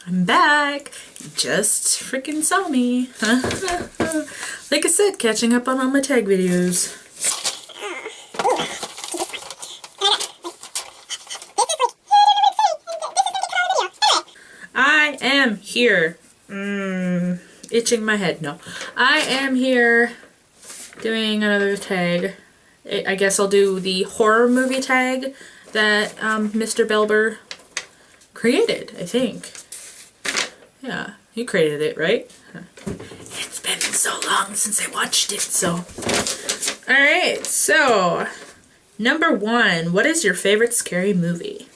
I'm back. You just freaking saw me. Like I said, catching up on all my tag videos. I am here. Itching my head. No. I am here doing another tag. I guess I'll do the horror movie tag that Mr. Belber created, I think. Yeah, he created it, right? It's been so long since I watched it, so. Alright, so, number 1, what is your favorite scary movie?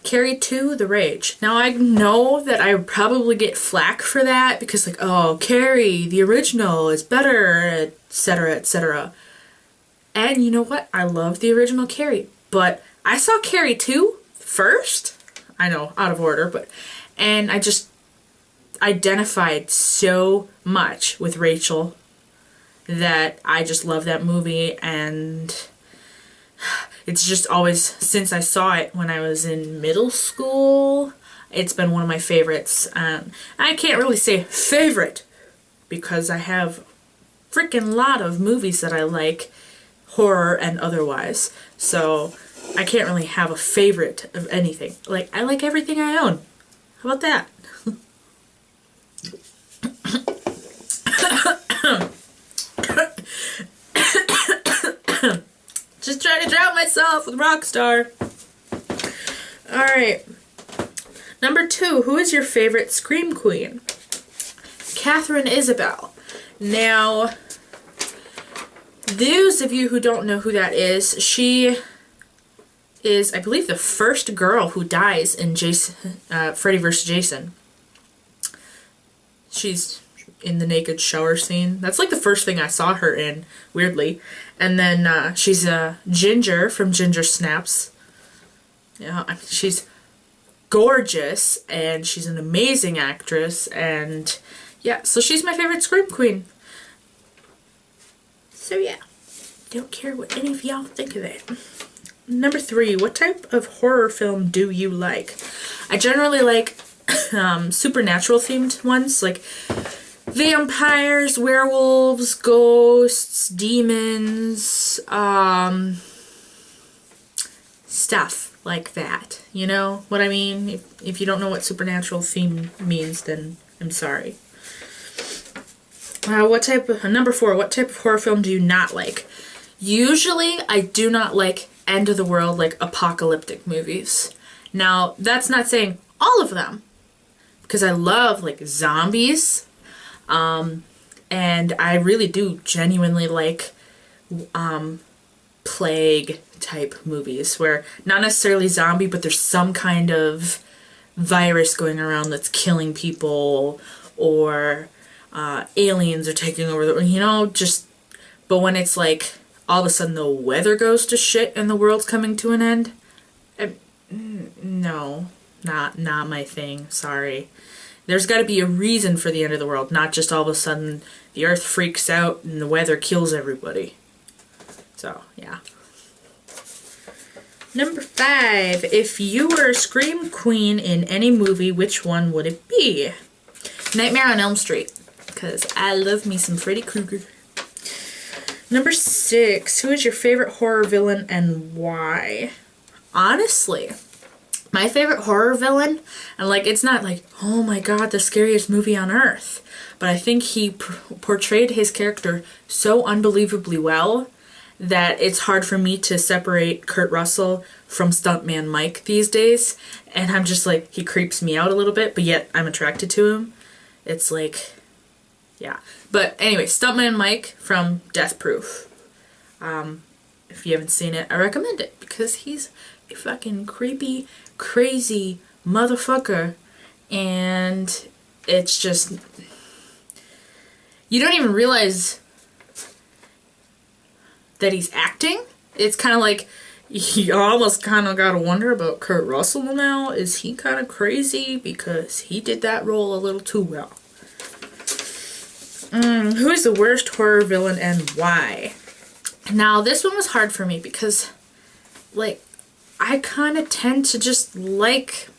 Carrie 2, The Rage. Now, I know that I would probably get flack for that, because like, oh, Carrie, the original, is better, etc., etc. And you know what? I love the original Carrie, but I saw Carrie 2 first. I know, out of order, but... And I just identified so much with Rachel that I just love that movie, and it's just always, since I saw it when I was in middle school, it's been one of my favorites. I can't really say favorite because I have freaking lot of movies that I like, horror and otherwise, so I can't really have a favorite of anything. Like, I like everything I own. How about that? Just trying to drown myself with Rockstar. Alright. Number 2, who is your favorite Scream Queen? Catherine Isabel. Now, those of you who don't know who that is, she is, I believe, the first girl who dies in Freddy vs. Jason. She's in the naked shower scene. That's like the first thing I saw her in, weirdly. And then she's a Ginger from Ginger Snaps. Yeah, I mean, she's gorgeous, and she's an amazing actress, and yeah, so she's my favorite Scream Queen. So yeah, don't care what any of y'all think of it. Number 3, what type of horror film do you like? I generally like supernatural themed ones, like vampires, werewolves, ghosts, demons, stuff like that. You know what I mean? If you don't know what supernatural theme means, then I'm sorry. Number 4, what type of horror film do you not like? Usually, I do not like end of the world, like apocalyptic movies. Now, that's not saying all of them, because I love like zombies, and I really do genuinely like plague type movies where not necessarily zombie, but there's some kind of virus going around that's killing people, or aliens are taking over the, you know, just, but when it's like all of a sudden the weather goes to shit and the world's coming to an end, no, not my thing, sorry. There's got to be a reason for the end of the world, not just all of a sudden the earth freaks out and the weather kills everybody. So, yeah. Number 5, if you were a Scream Queen in any movie, which one would it be? Nightmare on Elm Street, because I love me some Freddy Krueger. Number 6, who is your favorite horror villain and why? Honestly, my favorite horror villain, and like, it's not like, oh my god, the scariest movie on earth, but I think he portrayed his character so unbelievably well that it's hard for me to separate Kurt Russell from Stuntman Mike these days, and I'm just like, he creeps me out a little bit, but yet I'm attracted to him. It's like, yeah. But anyway, Stuntman Mike from Death Proof. If you haven't seen it, I recommend it, because he's a fucking creepy, crazy motherfucker, and it's just, you don't even realize that he's acting. It's kind of like, you almost kind of gotta wonder about Kurt Russell now. Is he kind of crazy? Because he did that role a little too well. Who is the worst horror villain and why? Now, this one was hard for me because, like, I kind of tend to just like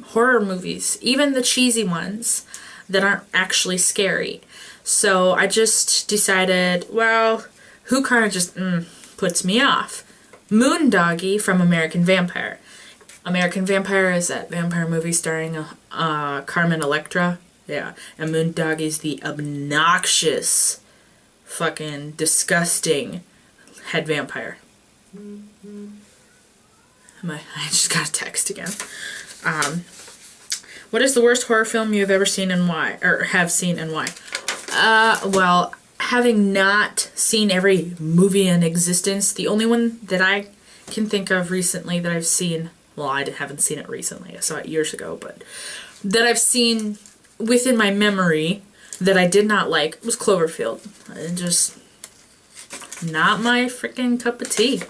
horror movies, even the cheesy ones that aren't actually scary. So I just decided, well, who kind of just puts me off? Moondoggie from American Vampire. American Vampire is that vampire movie starring Carmen Electra. Yeah, and Moondoggie's the obnoxious, fucking disgusting head vampire. I just got a text again. What is the worst horror film you have ever seen and why? Or have seen and why? Well, having not seen every movie in existence, the only one that I can think of recently that I've seen, well, I haven't seen it recently, I saw it years ago, but that I've seen within my memory that I did not like was Cloverfield. Just not my freaking cup of tea.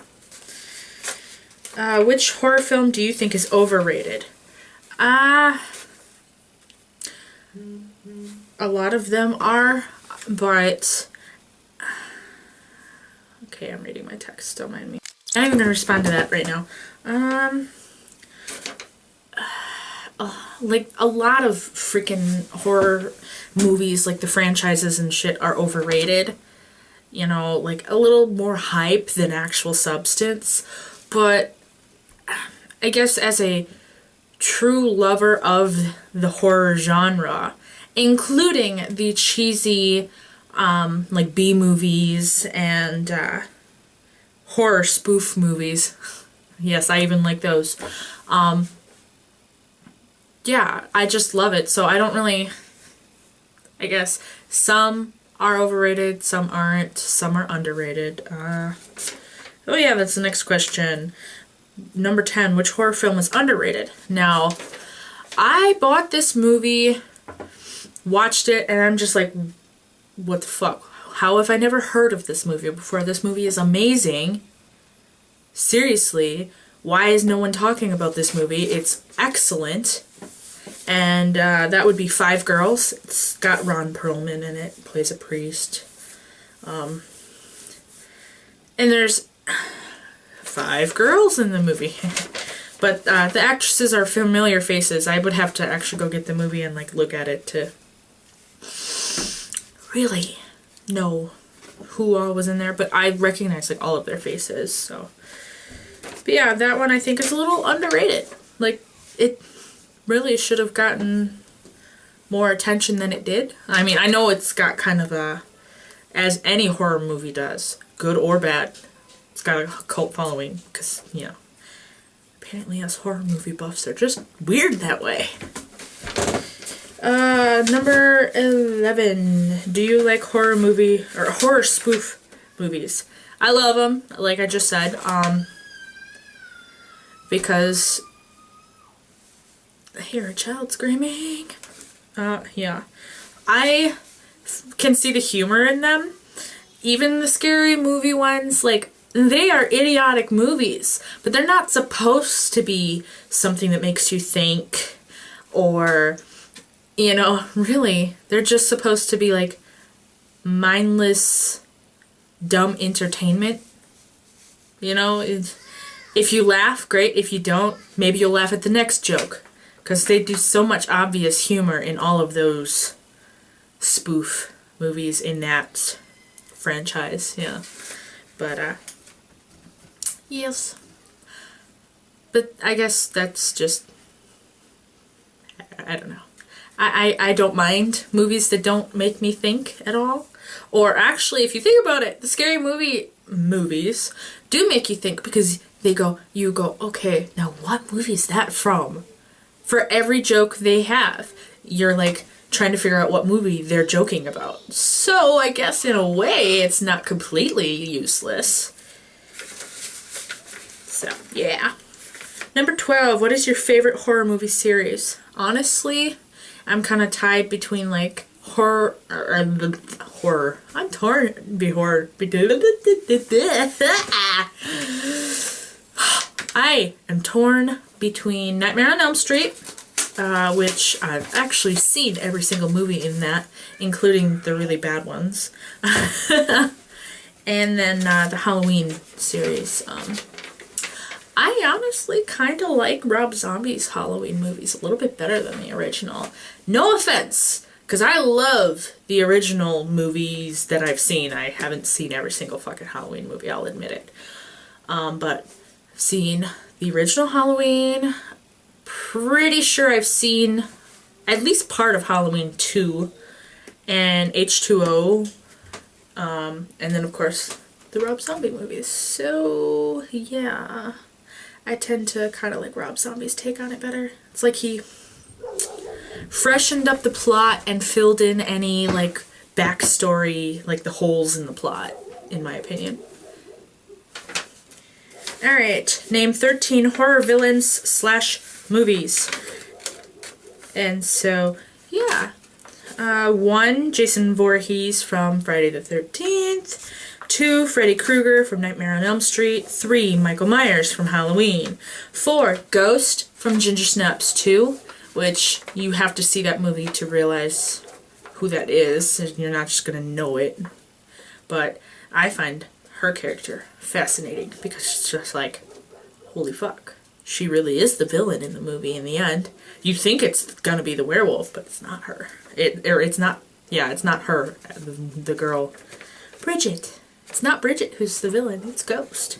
Which horror film do you think is overrated? A lot of them are, but... Okay, I'm reading my text, don't mind me. I'm not even gonna respond to that right now. Like, a lot of freaking horror movies, like the franchises and shit, are overrated. You know, like, a little more hype than actual substance. But I guess as a true lover of the horror genre, including the cheesy, like, B-movies and horror spoof movies. Yes, I even like those. Yeah, I just love it. So I don't really, I guess some are overrated, some aren't, some are underrated. Oh yeah, that's the next question. Number 10, which horror film is underrated? Now, I bought this movie, watched it, and I'm just like, what the fuck? How have I never heard of this movie before? This movie is amazing. Seriously, why is no one talking about this movie? It's excellent. And that would be Five Girls. It's got Ron Perlman in it, plays a priest. And there's 5 girls in the movie. But the actresses are familiar faces. I would have to actually go get the movie and like look at it to really know who all was in there. But I recognize like all of their faces. So, but yeah, that one I think is a little underrated. Like, it really should have gotten more attention than it did. I mean, I know it's got kind of a, as any horror movie does, good or bad, it's got a cult following, because, you know, apparently us horror movie buffs are just weird that way. Number 11. Do you like horror movie, or horror spoof movies? I love them, like I just said, because I hear a child screaming. Yeah. I can see the humor in them. Even the scary movie ones, like, they are idiotic movies, but they're not supposed to be something that makes you think, or, you know, really, they're just supposed to be, like, mindless, dumb entertainment. You know, if you laugh, great. If you don't, maybe you'll laugh at the next joke. Because they do so much obvious humor in all of those spoof movies in that franchise, yeah. But, yes. But I guess that's just, I don't know. I don't mind movies that don't make me think at all. Or actually, if you think about it, the scary movies do make you think, because you go, okay, now what movie is that from? For every joke they have, you're like trying to figure out what movie they're joking about. So I guess in a way it's not completely useless. So yeah. Number 12, what is your favorite horror movie series? Honestly, I'm kind of tied between like horror. I'm torn I am torn between Nightmare on Elm Street, which I've actually seen every single movie in that, including the really bad ones, and then the Halloween series. I honestly kind of like Rob Zombie's Halloween movies a little bit better than the original. No offense, because I love the original movies that I've seen. I haven't seen every single fucking Halloween movie, I'll admit it. But I've seen the original Halloween. Pretty sure I've seen at least part of Halloween 2 and H2O. And then, of course, the Rob Zombie movies. So, yeah. I tend to kind of like Rob Zombie's take on it better. It's like he freshened up the plot and filled in any, like, backstory, like the holes in the plot, in my opinion. Alright, name 13 horror villains / movies. And so, yeah. 1, Jason Voorhees from Friday the 13th. 2, Freddy Krueger from Nightmare on Elm Street. 3, Michael Myers from Halloween. 4, Ghost from Ginger Snaps 2, which you have to see that movie to realize who that is. You're not just going to know it. But I find her character fascinating because it's just like, holy fuck. She really is the villain in the movie in the end. You think it's going to be the werewolf, but it's not her. It's not her, the girl. Bridget. It's not Bridget who's the villain, it's Ghost.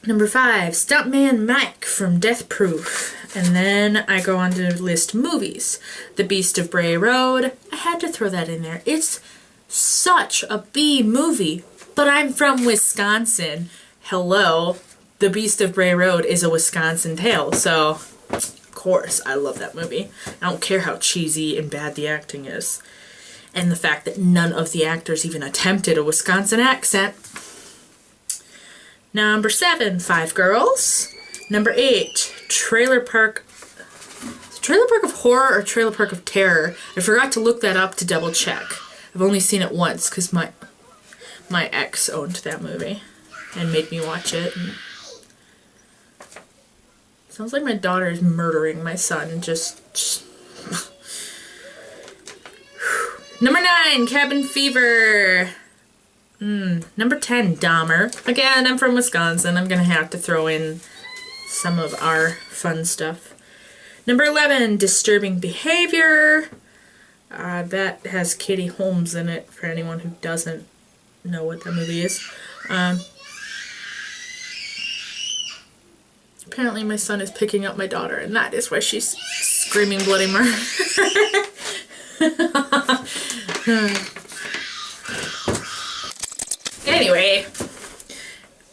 Number 5, Stuntman Mike from Death Proof. And then I go on to list movies. The Beast of Bray Road. I had to throw that in there. It's such a B movie, but I'm from Wisconsin. Hello. The Beast of Bray Road is a Wisconsin tale, so of course I love that movie. I don't care how cheesy and bad the acting is. And the fact that none of the actors even attempted a Wisconsin accent. Number 7, Five Girls. Number 8, Trailer Park. Trailer Park of Horror or Trailer Park of Terror? I forgot to look that up to double check. I've only seen it once because my ex owned that movie and made me watch it. And sounds like my daughter is murdering my son. Just Number 9, Cabin Fever. Number 10, Dahmer. Again, I'm from Wisconsin. I'm gonna have to throw in some of our fun stuff. Number 11, Disturbing Behavior. That has Katie Holmes in it, for anyone who doesn't know what that movie is. Apparently my son is picking up my daughter, and that is why she's screaming bloody murder. Anyway.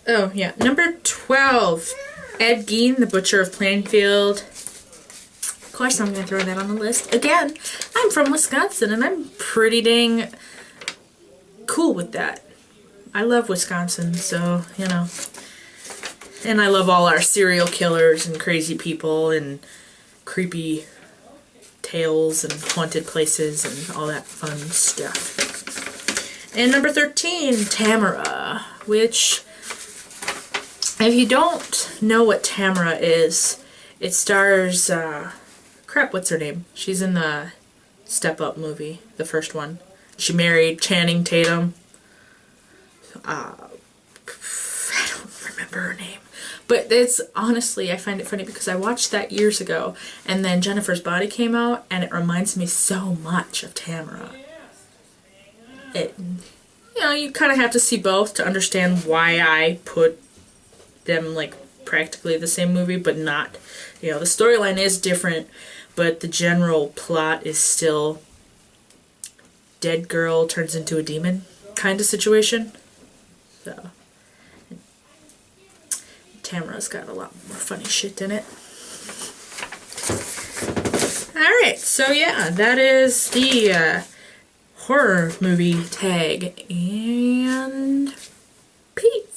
Oh, yeah. Number 12. Ed Gein, The Butcher of Plainfield. Of course I'm going to throw that on the list. Again, I'm from Wisconsin, and I'm pretty dang cool with that. I love Wisconsin, so, you know. And I love all our serial killers and crazy people and creepy tales and haunted places and all that fun stuff. And number 13, Tamara, which, if you don't know what Tamara is, it stars, what's her name? She's in the Step Up movie, the first one. She married Channing Tatum. I don't remember her name. But it's, honestly, I find it funny because I watched that years ago, and then Jennifer's Body came out, and it reminds me so much of Tamara. You know, you kind of have to see both to understand why I put them, like, practically the same movie, but not. You know, the storyline is different, but the general plot is still dead girl turns into a demon kind of situation. So Tamara's got a lot more funny shit in it. Alright, so yeah, that is the horror movie tag. And peace.